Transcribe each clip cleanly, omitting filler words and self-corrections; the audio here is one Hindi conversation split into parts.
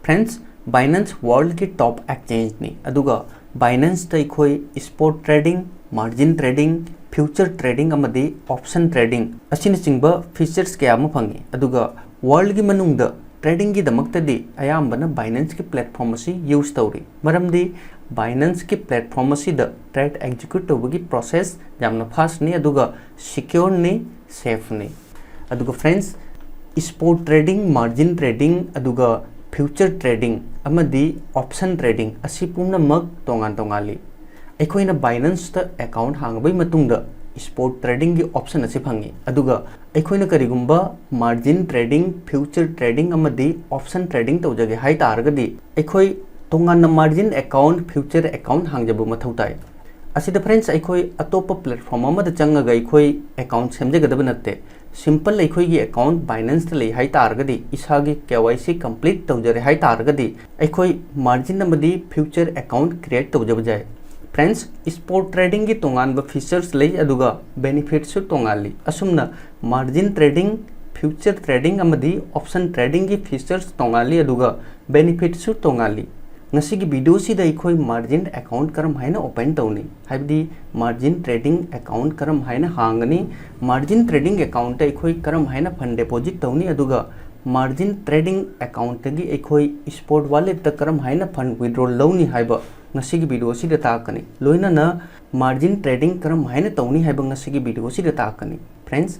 फ्रेंड्स बाइनेंस वर्ल्ड की टॉप एक्सचेंज ने अदुगा बाइनेंस ता इखोई spot trading margin trading future trading अमदी ऑप्शन ट्रेडिंग असिन चिंगबा फीचर्स कया म फंगी अदुगा वर्ल्ड की मनुंग द ट्रेडिंग की दमकतदी अयाम्बना बाइनेंस की प्लेटफॉर्म असी यूज तौरी मरमदी बाइनेंस की प्लेटफॉर्म असी द ट्रेड एग्जीक्यूट तौबगी प्रोसेस यामना फास्ट ने अदुगा सिक्योर ने सेफ ने अदुगा friends spot trading margin trading अदुगा फ्यूचर ट्रेडिंग अमदी ऑप्शन ट्रेडिंग असी पुनमक तोंगान तोंगाली अखोइना बाइनेंस ता अकाउंट हांगबई मतुंगदा स्पॉट ट्रेडिंग की ऑप्शन असी फंगी अदुगा अखोइना करिगुंबा मार्जिन ट्रेडिंग फ्यूचर ट्रेडिंग अमदी ऑप्शन ट्रेडिंग तौजगे हाई तारगदी अखोइ तोंगान मार्जिन अकाउंट फ्यूचर अकाउंट हांगजबु मथौ ताई असिदा फ्रेंड्स अखोइ अतोप प्लेटफॉर्म अमदा चंगगा अखोइ अकाउंट सेमजगदब नत्ते सिंपल अखोइगी अकाउंट बाइनेंस ता लई हाई तारगदी इसागी केवाईसी कंप्लीट तौजरे हाई तारगदी अखोइ मार्जिन अमदी फ्यूचर अकाउंट क्रिएट तौजब जाय फ्रेंड्स स्पॉट ट्रेडिंग की तोंगान फीचर्स लई अदुगा बेनिफिट्स तोंगाली असुमना मार्जिन ट्रेडिंग फ्यूचर ट्रेडिंग अमदी ऑप्शन ट्रेडिंग की फीचर्स तोंगाली अदुगा बेनिफिट्स तोंगाली नसीगी वीडियो सिदा इखोई मार्जिन अकाउंट करम हाइना ओपन तौनी हाइबदी मार्जिन ट्रेडिंग अकाउंट करम हाइना हांगनी मार्जिन ट्रेडिंग अकाउंट इखोई करम हाइना फंड डिपॉजिट तौनी अदुगा मार्जिन ट्रेडिंग अकाउंट गी इखोई स्पॉट वॉलेट त करम हाइना फंड विड्रॉ लौनी हाइबा नसीगी वीडियो सिदा ताकनी लोइना मार्जिन ट्रेडिंग करम हाइना तौनी हाइबा नसीगी वीडियो सिदा ताकनी फ्रेंड्स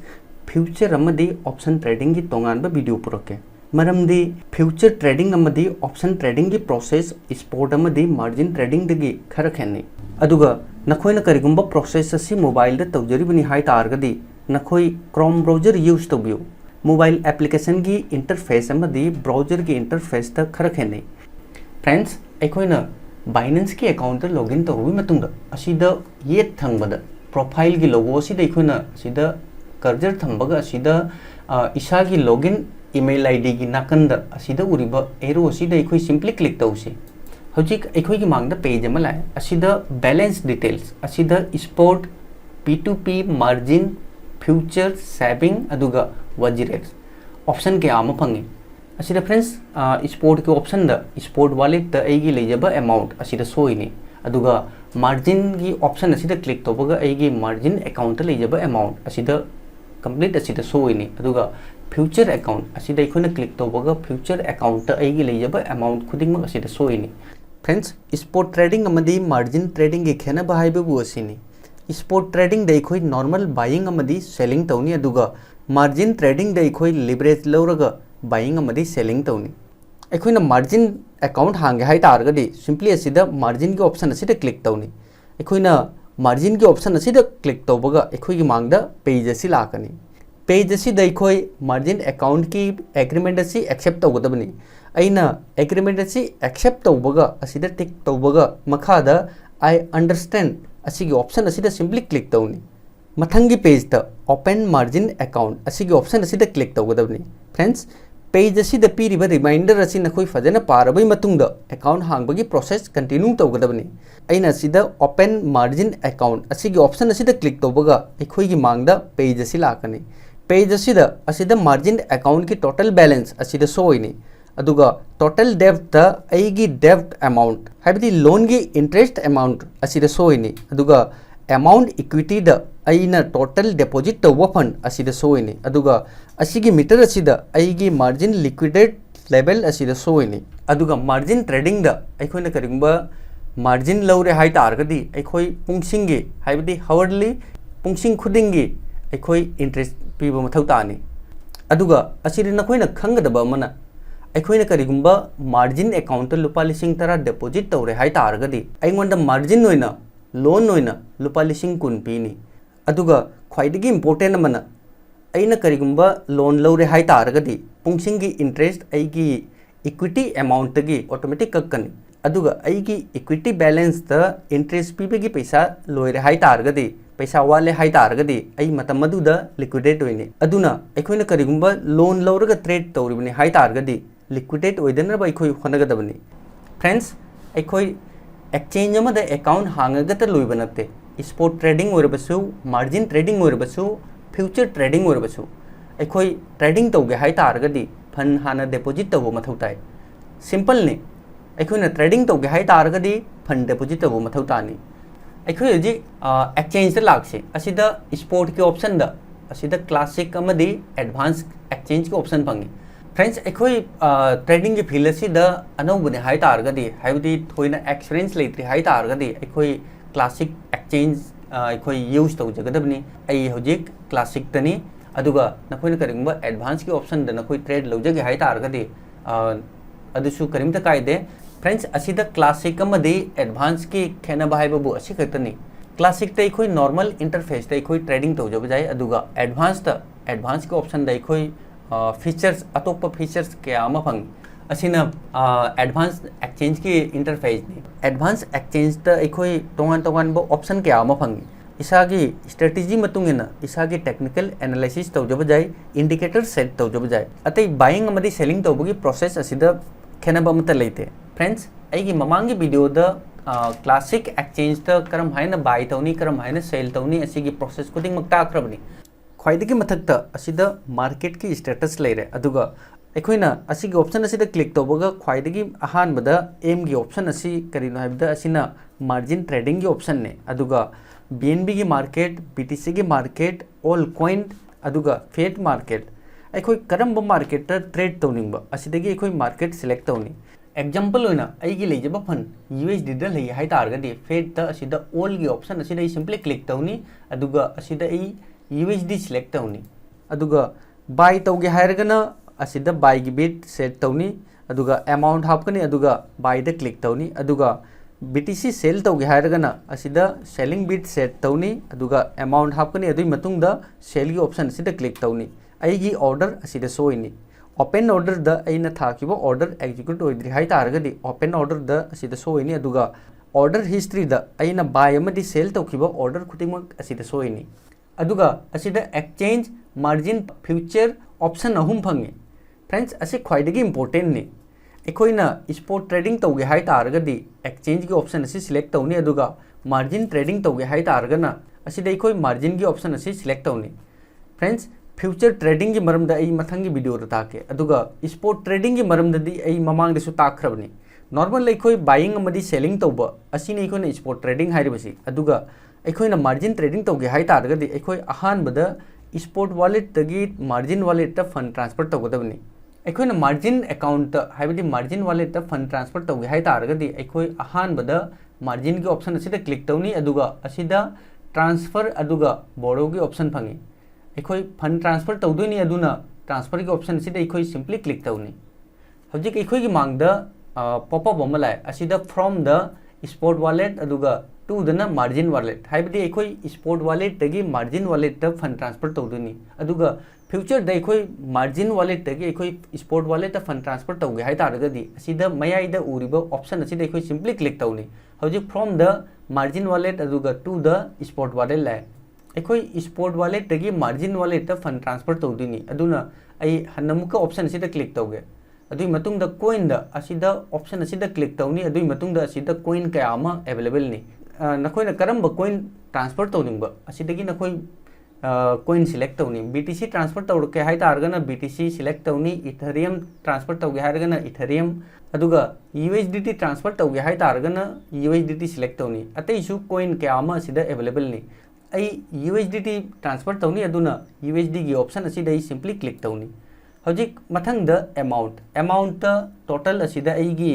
फ्यूचर अमदी ऑप्शन ट्रेडिंग की तोंगानबा वीडियो पुरके मरमदी फ्यूचर ट्रेडिंग अमदी ऑप्शन ट्रेडिंग की प्रोसेस स्पॉट अमदी मार्जिन ट्रेडिंग दगी खर खेन्नी अदुगा नखोइना करिगुंबा प्रोसेस असि मोबाइल द तौजरिबनी हाई तारगदी नखोइ क्रोम ब्राउजर यूज तौबियो मोबाइल एप्लीकेशन की इंटरफेस अमदी ब्राउजर की इंटरफेस द खर खेन्नी फ्रेंड्स अखोइना बाइनेंस की अकाउंट लॉगिन तौबी मतुंगा असिदा ये थंगबदा प्रोफाइल की लोगो असिदा अखोइना असिदा कर्जर थंबगा असिदा इसा की लॉगिन ईमेल आईडी की नाकंद असिदा उरिबा एरो असिदा अखोइ सिंपली क्लिक तौसी हौजिक अखोइगी मांगदा पेज अमा लाए असिदा बैलेंस डिटेल्स असिदा spot P2P margin future saving अदुगा वजिरेट्स ऑप्शन के आम फंगे असिदा फ्रेंड्स स्पॉट के ऑप्शन द स्पॉट वॉलेट द एगी लेजबा अमाउंट असिदा सोइनी अदुगा मार्जिन की ऑप्शन असिदा क्लिक तौबगा एगी मार्जिन अकाउंट लेजबा अमाउंट असिदा कंप्लीट असिदा सोइनी अदुगा फ्यूचर अकाउंट असिदा इखोना क्लिक तौबगा फ्यूचर अकाउंट एगी लेजबा अमाउंट खुदिंगमक असिदा सोइनी फ्रेंड्स स्पॉट ट्रेडिंग अमदी मार्जिन ट्रेडिंग की खेनबा हाइबबु असिनी स्पॉट ट्रेडिंग द इखोइ नॉर्मल बाइंग अमदी सेलिंग तौनी अदुगा मार्जिन ट्रेडिंग द इखोइ लिवरेज लौरगा बाइंग अमदी सेलिंग तौनी अखोइना मार्जिन अकाउंट हांगे हाइ तारगदी सिंपली असिदा मार्जिन की ऑप्शन असिदा क्लिक तौनी अखोइना मार्जिन की ऑप्शन असिदा क्लिक तौबगा अखोइगी मांगदा पेज असि लाकनी पेज असिदा अखोइ मार्जिन अकाउंट की एग्रीमेंट असि एक्सेप्ट तौगदबनी अइना एग्रीमेंट असि एक्सेप्ट तौबगा असिदा टिक तौबगा मखादा आई अंडरस्टैंड असिगी ऑप्शन असिदा सिंपली क्लिक तौनी मथंगी पेज द ओपन मार्जिन अकाउंट असिगी ऑप्शन असिदा क्लिक तौगदबनी फ्रेंड्स पेज असिदा पीरिबा रिमाइंडर असिन नखोइ फजना पारबई मतुंगदा अकाउंट हांगबगी प्रोसेस कंटिन्यू तौगदबनी अइना असिदा ओपन मार्जिन अकाउंट असिगी ऑप्शन असिदा क्लिक तौबगा अखोइगी मांगदा पेज असि लाकनी पेज असिदा मार्जिन अकाउंट की टोटल बैलेंस असिदा सोइनी अदुगा टोटल डेब्ट अइगी डेब्ट अमाउंट हाइबदी लोन की इंटरेस्ट अमाउंट असिदा सोइनी अदुगा अमाउंट इक्विटी द अइना टोटल डिपॉजिट तौबा फंड असिदा सोइनी अदुगा असिगी मीटर असिदा अइगी मार्जिन लिक्विडेट लेवल असिदा सोइनी अदुगा मार्जिन ट्रेडिंग द अखोइना करिगुंबा मार्जिन लौरे हाइ तारगदी अखोइ पुंगसिंगी हाइबदी हावरली पुंगसिंग खुदिंगी अखोइ इंटरेस्ट पीबा मथौ तानी अदुगा असिदा नखोइना खंगदबा अमना अखोइना करिगुंबा मार्जिन अकाउंट लुपा लिसिंग तरा डिपॉजिट तौरे हाइ तारगदी अइंगोंदा मार्जिन ओइना लोन ओइना लुपा लिसिंग कुन पीनी अदुगा ख्वाइदगी इंपोर्टेंट अमना अइना करिगुंबा लोन लौरे हाइ तारगदी पुंगसिंग की इंटरेस्ट अइगी इक्विटी अमाउंट की ऑटोमेटिक कक्कनी अदुगा अइगी इक्विटी बैलेंस द इंटरेस्ट पीबगी पैसा लोइरे हाइ तारगदी पैसा वाले हाइ तारगदी अइ मतम मदुदा लिक्विडेट ओइनी अदुना अखोइना करिगुंबा लोन लौरगा ट्रेड तौरिबनी हाइ तारगदी लिक्विडेट ओइदनबा अखोइ होनगदबनी फ्रेंड्स अखोइ एक्सचेंज अमदा अकाउंट हांगगता लोइबा नते स्पॉट ट्रेडिंग ओइरबसु मार्जिन ट्रेडिंग ओइरबसु फ्यूचर ट्रेडिंग ओइरबसु अखोइ ट्रेडिंग तौगे हाइ तारगदी फंड हाना डिपॉजिट तौबो मथौ ताइ सिंपल ने अखोना ट्रेडिंग तौगे हाई तारगदी फंड डिपोजिट तब मथौ तानी अखोई हजि एक्सचेंज लाक्से असिदा स्पोर्ट के ऑप्शन दा असिदा क्लासिक अमदी एडवांस एक्सचेंज के ऑप्शन फंगी फ्रेंड्स अखोई ट्रेडिंग की फील्ड असिदा अनौबने हाई तारगदी हाइबदी थोइना एक्सपीरियंस लेत्रि हाई तारगदी अखोई क्लासिक एक्सचेंज अखोई यूज तौजगदबनी आई हजिक क्लासिक तनी अदुगा नखोइना करिंगबा एडवांस के ऑप्शन दा नखोई ट्रेड लौजगे हाई तारगदी अदुसु करिमता कायदे फ्रेंड्स असिदा क्लासिक अमदी एडवांस की खेनबा हाइबबु असि खतनी क्लासिक ते अखोई नॉर्मल इंटरफेस ते अखोई ट्रेडिंग तौजब जाय अदुगा एडवांस के ऑप्शन दा अखोई फीचर्स अतोप फीचर्स क्या अमा फंगी असिना एडवांस एक्सचेंज की इंटरफेस ने एडवांस एक्सचेंज दा अखोई तोंगान तोंगान बो ऑप्शन क्या अमा फंगी इसागी स्ट्रेटेजी मतुंगिना इसागी टेक्निकल एनालिसिस तौजब जाय इंडिकेटर सेट तौजब जाय अतै बाइंग अमदी सेलिंग तौबगी प्रोसेस असिदा खेनबा अमता लेते फ्रेंड्स अगी ममांगी वीडियो दा क्लासिक एक्सचेंज दा करम हाइना बाय तौनी करम हाइना सेल तौनी असिगी प्रोसेस खुदिंग मक ताखरबनी ख्वाइदगी मथक्ता असिदा मार्केट की स्टेटस लेरे अदुगा अखोइना असिगी ऑप्शन असिदा क्लिक तौबगा ख्वाइदगी अहानबदा एम की ऑप्शन असी करिनो हाइबदा असिना मार्जिन ट्रेडिंग की ऑप्शन ने अदुगा BNB की मार्केट BTC की मार्केट ऑल कॉइन अदुगा फेट मार्केट अखोई करम मार्केट ट्रेड तौनिंग असिदगी अखोई मार्केट सिलेक्ट तौनी एग्जांपल होना अगी लेजब फन USD दा लई हाई तारगदी फेट दा असिदा ऑल की ऑप्शन असिदा सिंपली क्लिक तौनी अदुगा असिदा USD सिलेक्ट तौनी अदुगा बाय तौगे हायरगना असिदा बाय की बिट सेट तौनी अदुगा अमाउंट हापकनी अदुगा बाय दा क्लिक तौनी अदुगा BTC सेल तौगे हायरगना असिदा सेलिंग बिट सेट तौनी अदुगा अमाउंट हापकनी अदुई मतुंगदा सेल की ऑप्शन असिदा क्लिक तौनी अईगी ऑर्डर असिदा सोइनी ओपन ऑर्डर दा अइना थाकिबो ऑर्डर एग्जीक्यूट होइद्रि हाई तारगदी ओपन ऑर्डर दा असिदा सोइनी अदुगा ऑर्डर हिस्ट्री दा अइना बाय अमदी सेल तौकिबो ऑर्डर खुदिमक असिदा सोइनी अदुगा असिदा एक्सचेंज मार्जिन फ्यूचर ऑप्शन अहुम फंगे फ्रेंड्स असे ख्वाइदगी इंपोर्टेंट ने अखोइना स्पोर्ट ट्रेडिंग तौगे हाई तारगदी एक्सचेंज की ऑप्शन असी सिलेक्ट तौनी अदुगा मार्जिन ट्रेडिंग तौगे हाई तारगना असिदा अखोई मार्जिन की ऑप्शन असी सिलेक्ट तौनी फ्रेंड्स फ्यूचर ट्रेडिंग की मरमदा अई मथंगी वीडियो दा ताके अदुगा स्पोर्ट ट्रेडिंग की मरमददी अई ममांग देसु ताखरबनी नॉर्मल अखोई बाइंग अमदी सेलिंग तौबा असिने अखोइना स्पोर्ट ट्रेडिंग हाइरबसी अदुगा अखोइना मार्जिन ट्रेडिंग तौगे हाई तारगदी अखोई अहानबदा स्पोर्ट वॉलेट तगी मार्जिन वॉलेट ता फंड ट्रांसफर तौगदबनी अखोइना मार्जिन अकाउंट हाइबदी मार्जिन वॉलेट ता फंड ट्रांसफर तौगे हाई तारगदी अखोई अहानबदा मार्जिन की ऑप्शन असिदा क्लिक तौनी अदुगा असिदा ट्रांसफर अदुगा बोरो की ऑप्शन फंगी अखोई फंड ट्रांसफर तौदोनी अदुना ट्रांसफर की ऑप्शन असिदा अखोई सिंपली क्लिक तौनी हौजिक अखोई की मांगदा पॉपअप अमा लाए असिदा फ्रॉम द स्पोर्ट वॉलेट अदुगा टू दना मार्जिन वॉलेट हाइबदी अखोई स्पोर्ट वॉलेट तगी मार्जिन वॉलेट ता फंड ट्रांसफर तौदोनी अदुगा फ्यूचर दा अखोई मार्जिन वॉलेट तगी अखोई स्पोर्ट वॉलेट ता फंड ट्रांसफर तौगे हाई तारगदी असिदा मयाइदा उरिबा ऑप्शन असिदा अखोई सिंपली क्लिक तौनी हौजिक फ्रॉम द मार्जिन वॉलेट अदुगा टू द स्पोर्ट वॉलेट लाए अखोई स्पोर्ट वॉलेट तगी मार्जिन वॉलेट ता फंड ट्रांसफर तौदोनी अदुना अई हन्नमुका ऑप्शन असिदा क्लिक तौगे अदुई मतुंगदा कोइन दा असिदा ऑप्शन असिदा क्लिक तौनी अदुई मतुंगदा असिदा कोइन कया अमा अवेलेबल नि नखोइना करम्बा कोइन ट्रांसफर तौनिंगबा असिदगी नखोई कोइन सिलेक्ट तौनी BTC ट्रांसफर तौरके हाई तारगना BTC सिलेक्ट तौनी इथेरियम ट्रांसफर तौगे हारगना इथेरियम अदुगा USDT ट्रांसफर तौगे हाई तारगना USDT सिलेक्ट तौनी अतैसु कोइन कया अमा असिदा अवेलेबल नि आई USDT ट्रांसफर तौनी अदुना USD की ऑप्शन असिदा सिंपली क्लिक तौनी हौजिक मथंग द अमाउंट टोटल असिदा अईगी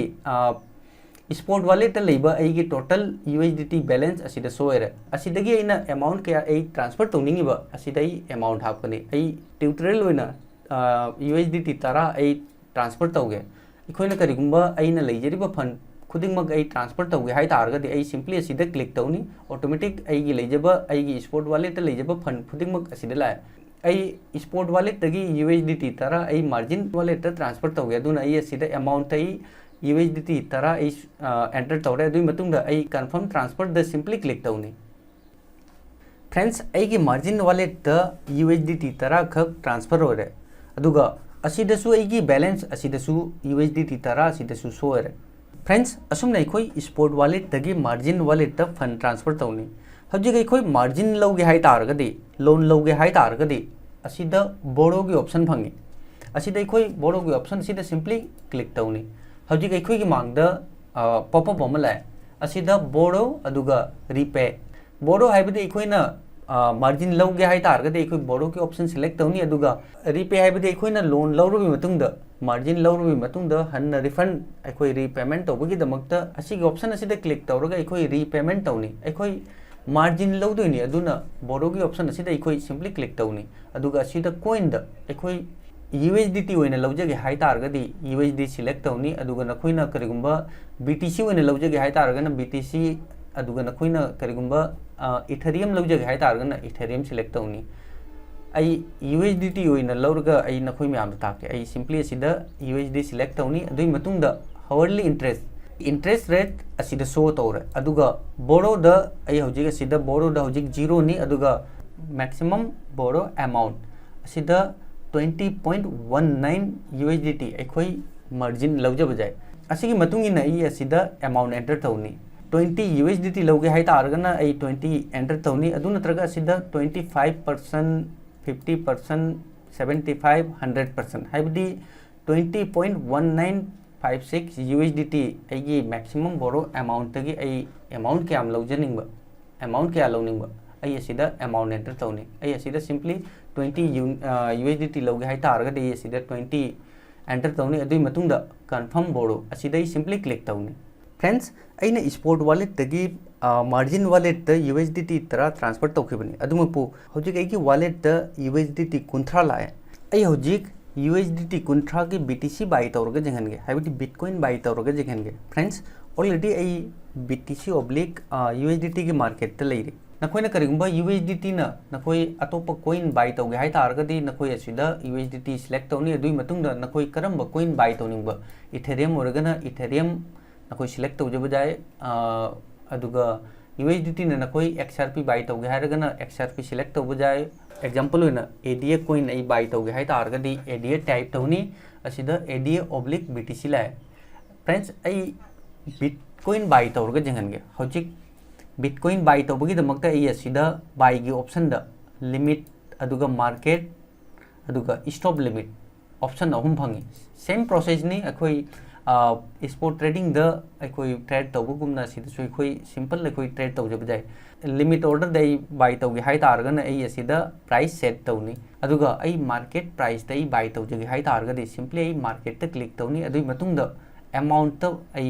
स्पोर्ट वॉलेट लेबा अईगी टोटल USDT बैलेंस असिदा सोयरे असिदगी अइना अमाउंट क्या अई ट्रांसफर तौनिंगिबा असिदा अई अमाउंट हापकनी अई ट्यूटोरियल ओइना USDT तारा अई ट्रांसफर तौगे इखोइना करिगुंबा अइना लेजरिबा फंड खुदिंगमक अई ट्रांसफर तौगे हाई तारगदी अई सिंपली असिदा क्लिक तौनी ऑटोमेटिक अईगी लेजबा अईगी स्पोर्ट वॉलेट लेजबा फंड खुदिंगमक असिदा लाए अई स्पोर्ट वॉलेट तगी USDT तारा अई मार्जिन वॉलेट ट्रांसफर तौगे अदुना अई असिदा अमाउंट अई USDT तारा अई एंटर तौरे अदुई मतुंगदा अई कंफर्म ट्रांसफर द सिंपली क्लिक तौनी फ्रेंड्स अईगी मार्जिन वॉलेट द USDT तारा खक ट्रांसफर होरे अदुगा असिदसु अईगी बैलेंस असिदसु USDT तारा असिदसु सोरे फ्रेंड्स असुमना अखोई स्पोर्ट वॉलेट तगी मार्जिन वॉलेट द फंड ट्रांसफर तौनी हौजिक अखोई मार्जिन लौगे हाई तारगदी लोन लौगे हाई तारगदी असिदा बोरो की ऑप्शन फंगी असिदा अखोई बोरो की ऑप्शन असिदा सिंपली क्लिक तौनी हौजिक अखोई मांगदा पॉपअप अमा लाए असिदा बोरो अदुगा रीपे बोरो हाइबदि अखोइना मार्जिन लौगे हाइ तारगदि अखोइ बोरो के ऑप्शन सिलेक्ट तौनी अदुगा रीपे हाइबदि अखोइना लोन लौरबि मतुंगदा मार्जिन लौरबि मतुंगदा हन रिफंड अखोइ रीपेमेंट तौबगी दमकता असिगे ऑप्शन असिदा क्लिक तौरगा अखोइ रीपेमेंट तौनी अखोइ मार्जिन लौदोइनी अदुना बोरो के ऑप्शन असिदा अखोइ सिंपली क्लिक तौनी अदुगा असिदा कॉइन दा अखोइ USDT ओइना लौजगे हाइ तारगदि USD सिलेक्ट तौनी अदुगा नखोइना करिगुंबा BTC ओइना लौजगे हाइ तारगना BTC अदुगा नखोइना करिगुंबा इथेरियम लौजगे हाइ तारगना इथेरियम सिलेक्ट तौनी आई USDT ओइना लौरगा आई नखोइ म्याम ताके आई सिंपली असिदा USD सिलेक्ट तौनी अदुइ मतुंगदा हावरली इंटरेस्ट रेट असिदा शो तौरे अदुगा बोरो दा आई हौजिक असिदा बोरो दा हौजिक 0 नि अदुगा मैक्सिमम बोरो अमाउंट असिदा 20.19 USDT अखोई मार्जिन लौजब जाए असिगी मतुंगिना आई असिदा अमाउंट एंटर तौनी 20 USDT लौगे हाइ तारगना आई 20 एंटर तौनी अदु नत्रगा असिदा 25% 50% 75 100% हाइबदी 20.1956 USDT आई मैक्सिमम बोरो अमाउंट तगी आई अमाउंट क्या लौजनिंग अमाउंट क्या लौनिंग आई असिदा अमाउंट एंटर तौनी आई असिदा सिंपली 20 USDT लौगे हाइ तारगदि आई असिदा 20 एंटर तौनी अदुइ मतुंगदा कन्फर्म बोरो असिदा सिंपली क्लिक तौनी फ्रेंड्स अइना स्पोर्ट वॉलेट तगी मार्जिन वॉलेट द USDT तरा ट्रांसफर तौखिबनी अदुमपु हौजिक अइगी वॉलेट द USDT 30 लाए अइ हौजिक USDT 30 की BTC बाय तौरगा जेंगनगे हाइबदी बिटकॉइन बाय तौरगा जेंगनगे फ्रेंड्स ऑलरेडी अइ BTC ऑब्लिक USDT की मार्केट त लेरी नखोइना करिगुंबा USDT ना नखोइ अतोप कॉइन बाय तौगे हाइ तारगदि नखोइ असिदा USDT सिलेक्ट तौनी अदुइ मतुंगदा नखोइ करंबा कॉइन बाय तौनिंगबा इथेरियम ओरगना इथेरियम नखोइ सिलेक्ट तौजब जाय अदुगा USDT ना नखोइ XRP बाय तौगे हाइरगना XRP सिलेक्ट तौब जाय एग्जांपल होइना ADA कॉइन आई बाय तौगे हाइ तारगदि ADA टाइप तौनी असिदा ADA ऑब्लिक BTC लाय फ्रेंड्स आई बिटकॉइन बाय तौरगा जेंगनगे हौजिक बिटकॉइन बाय तौबगी दमकता आई असिदा बाय की ऑप्शन दा लिमिट अदुगा मार्केट अदुगा स्टॉप लिमिट ऑप्शन अहुम फंगी सेम प्रोसेस नि अखोइ स्पोर्ट ट्रेडिंग द अखोइ ट्रेड तौबगुमना सिदा अखोइ सिंपल अखोइ ट्रेड तौजब जाय लिमिट ऑर्डर दai बाय तौगे हाइ तारगना आई असिदा प्राइस सेट तौनी अदुगा आई मार्केट प्राइस दai बाय तौजगे हाइ तारगदि सिंपली आई मार्केट त क्लिक तौनी अदुइ मतुंगदा अमाउंट त आई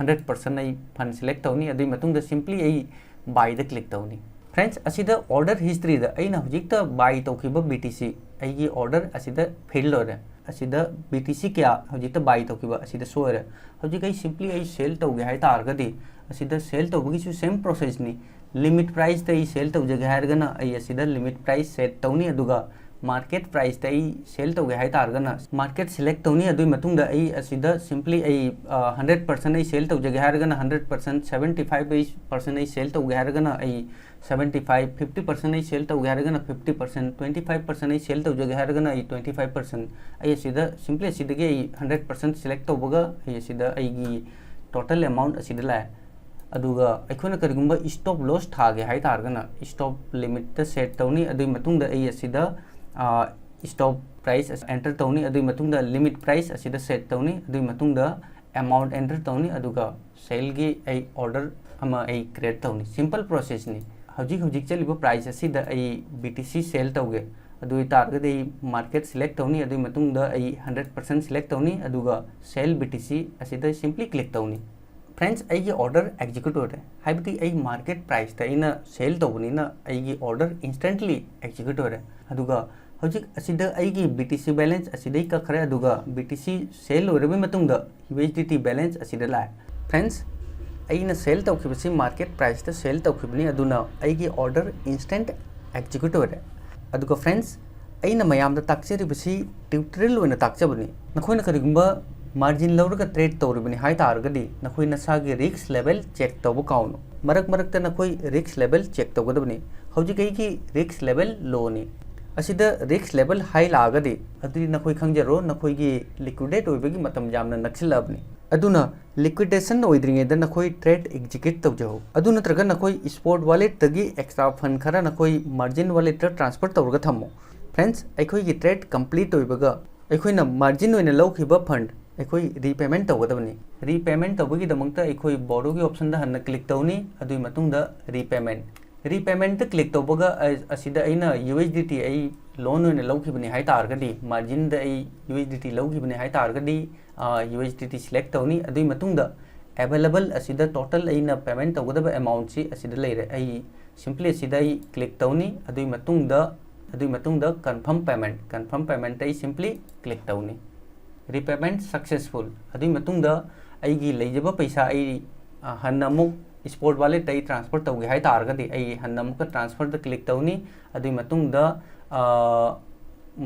100% आई फंड सिलेक्ट तौनी अदुइ मतुंगदा सिंपली आई बाय द क्लिक तौनी फ्रेंड्स असिदा ऑर्डर हिस्ट्री दा अइना हुजिक त बाय तौखिबा BTC आई ऑर्डर असिदा फेल होरे असिदा BTC क्या हुजिक त बाय तौखिबा असिदा सोरे हुजिक आई सिंपली आई सेल तौगे हाइ तारगदि असिदा सेल तौबगिसु सेम प्रोसेस नि लिमिट प्राइस त आई सेल तौजगे हाइरगना आई असिदा लिमिट प्राइस सेट तौनी अदुगा मार्केट प्राइस त आई सेल तौगे हाइ तारगना मार्केट सिलेक्ट तौनी अदुइ मतुंगदा आई असिदा सिंपली आई 100% आई सेल तौजगे हाइरगना 100% 75% आई सेल तौगे हाइरगना आई 75 50% आई सेल तौगे हाइरगना 50% 25% आई सेल तौजगे हाइरगना आई 25% आई असिदा सिंपली असिदगे आई 100% सिलेक्ट तौबगा आई असिदा आईगी टोटल अमाउंट असिदा लाए अदुगा अखोना करिगुंबा स्टॉप लॉस थागे हाइ तारगना स्टॉप लिमिट त सेट तौनी अदुइ मतुंगदा आई असिदा स्टॉप प्राइस एंटर तौनी अदुइ मतुंगदा लिमिट प्राइस असिदा सेट तौनी अदुइ मतुंगदा अमाउंट एंटर तौनी अदुगा सेल गी आई ऑर्डर अमा आई क्रिएट तौनी सिंपल प्रोसेस नि हौजिक चलिबा प्राइस असिदा आई BTC सेल तौगे अदुइ तारगदि मार्केट सिलेक्ट तौनी अदुइ मतुंगदा आई 100% सिलेक्ट तौनी अदुगा सेल BTC असिदा सिंपली क्लिक तौनी फ्रेंड्स आई ऑर्डर एग्जीक्यूट होरे हाइबदी आई मार्केट प्राइस त आइना सेल तौबनिना आई ऑर्डर इंस्टेंटली एग्जीक्यूट होरे अदुगा हौजिक असिदा आईगी BTC बैलेंस असिदै कखरे अदुगा BTC सेल होरबे मतुंगदा USDT बैलेंस असिदा लाए फ्रेंड्स आइना सेल तौखिबसि मार्केट प्राइस त सेल तौखिबनी अदुना आईगी ऑर्डर इंस्टेंट एग्जीक्यूट होरे अदुगा फ्रेंड्स आइना मयामदा ताक्चरिबसि ट्यूटोरियल ओइना ताक्चबनी नखोइना करिगुंबा मार्जिन लौरगा ट्रेड तौरबनी हाइ तारगदि नखोइ नसागे रिस्क लेवल चेक तौब काउनो मरक मरकता नखोइ रिस्क लेवल चेक तौगदबनी हौजिक आईगी रिस्क लेवल लो नि असिदा रिस्क लेवल हाइ लागदि अदुदि नखोइ खंगजरो नखोइगी लिक्विडेट ओइबगी मतम जामना नक्सिलबनी अदुना लिक्विडेशन ओइद्रिङेदा नखोइ ट्रेड एग्जीक्यूट तौजहौ अदु नत्रगा नखोइ स्पोर्ट वॉलेट तगी एक्स्ट्रा फंड खरा नखोइ मार्जिन वॉलेट त ट्रांसफर तौरगा थम्मो फ्रेंड्स अखोइगी ट्रेड कंप्लीट ओइबगा अखोइना मार्जिन ओइना लौखिबा फंड अखोई रीपेमेंट तौगदबनी रीपेमेंट तौबगीदमक्ता अखोई बोरोगी ऑप्शन दा हन्ना क्लिक तौनी अदुई मतुंगदा रीपेमेंट क्लिक तौबगा असिदा अइना USDT आई लोन ओइना लौखिबनी हाइ तारगदी मार्जिन दा आई USDT लौखिबनी हाइ तारगदी USDT सिलेक्ट तौनी अदुई मतुंगदा अवेलेबल असिदा टोटल अइना पेमेंट तौगदब अमाउंट सी असिदा लेरे आई सिंपली असिदा आई क्लिक तौनी अदुई मतुंगदा कंफर्म पेमेंट आई सिंपली क्लिक तौनी रीपेमेंट सक्सेसफुल अदुई मतुंगदा आइगी लेजब पैसा आई हन्नमुक स्पोर्ट वॉलेट आई ट्रांसफर तौगे हाइ तारगदी आई हन्नमुक ट्रांसफर द क्लिक तौनी अदुई मतुंगदा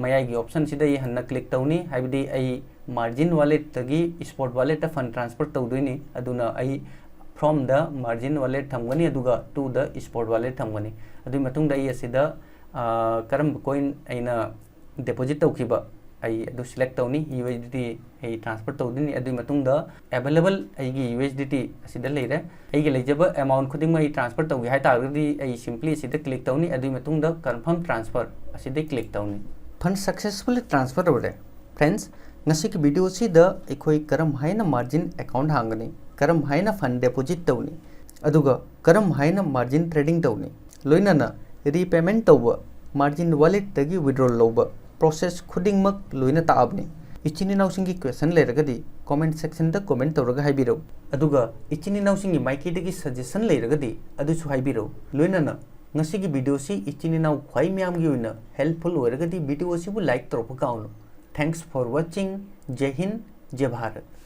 मयागी ऑप्शन सिदा आई हन्ना क्लिक तौनी हाइबदी आई मार्जिन वॉलेट तगी स्पोर्ट वॉलेट फंड ट्रांसफर तौदोइनी अदुना आई फ्रॉम द मार्जिन वॉलेट थमगनी अदुगा टू द स्पोर्ट वॉलेट थमगनी अदुई मतुंगदा आई असिदा करम कोइन आइना डिपॉजिट तौखिबा आई अदु सिलेक्ट तौनी USDT आई ट्रांसफर तौदनी अदुई मतुंगदा अवेलेबल आइगी USDT असिदा लेरे आइगी लेजब अमाउंट खुदिंग आई ट्रांसफर तौगे हाइ तारगदी आई सिंपली असिदा क्लिक तौनी अदुई मतुंगदा कंफर्म ट्रांसफर असिदा क्लिक तौनी फंड सक्सेसफुली ट्रांसफर होरे friends ngasi ki video si da ekhoi karam haina margin account hangani karam haina fund deposit tawni aduga karam haina margin trading tawni loina na repayment tawba margin wallet tagi withdrawal loba process khuding mak loina taabni ichini naw singi question leragadi comment section da comment tawraga haibiro aduga ichini naw singi maiki dagi suggestion leragadi adu su haibiro loina na ngasi ki video si ichini naw khwai myam gi oina helpful oiragadi video si bu like tawpa kaunu Thanks for watching. Jai Hind, Jai Bharat.